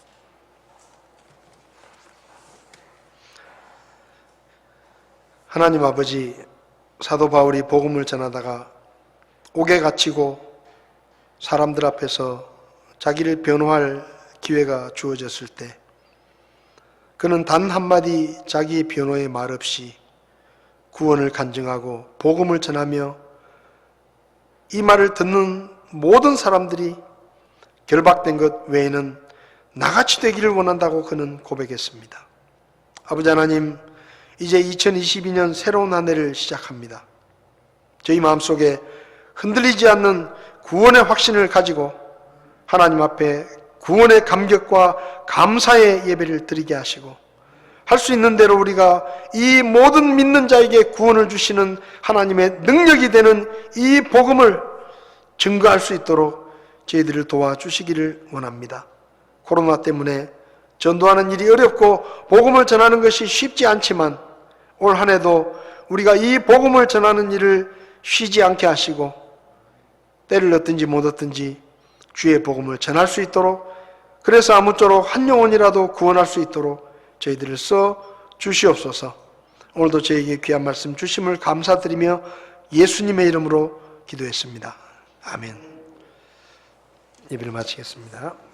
Speaker 1: 하나님 아버지, 사도 바울이 복음을 전하다가 옥에 갇히고 사람들 앞에서 자기를 변호할 기회가 주어졌을 때 그는 단 한마디 자기의 변호의 말 없이 구원을 간증하고 복음을 전하며 이 말을 듣는 모든 사람들이 결박된 것 외에는 나같이 되기를 원한다고 그는 고백했습니다. 아버지 하나님, 이제 2022년 새로운 한 해를 시작합니다. 저희 마음속에 흔들리지 않는 구원의 확신을 가지고 하나님 앞에 구원의 감격과 감사의 예배를 드리게 하시고, 할 수 있는 대로 우리가 이 모든 믿는 자에게 구원을 주시는 하나님의 능력이 되는 이 복음을 증거할 수 있도록 저희들을 도와주시기를 원합니다. 코로나 때문에 전도하는 일이 어렵고 복음을 전하는 것이 쉽지 않지만 올 한 해도 우리가 이 복음을 전하는 일을 쉬지 않게 하시고 때를 얻든지 못 얻든지 주의 복음을 전할 수 있도록, 그래서 아무쪼록 한 영혼이라도 구원할 수 있도록 저희들을 써 주시옵소서. 오늘도 저에게 귀한 말씀 주심을 감사드리며 예수님의 이름으로 기도했습니다. 아멘. 예배를 마치겠습니다.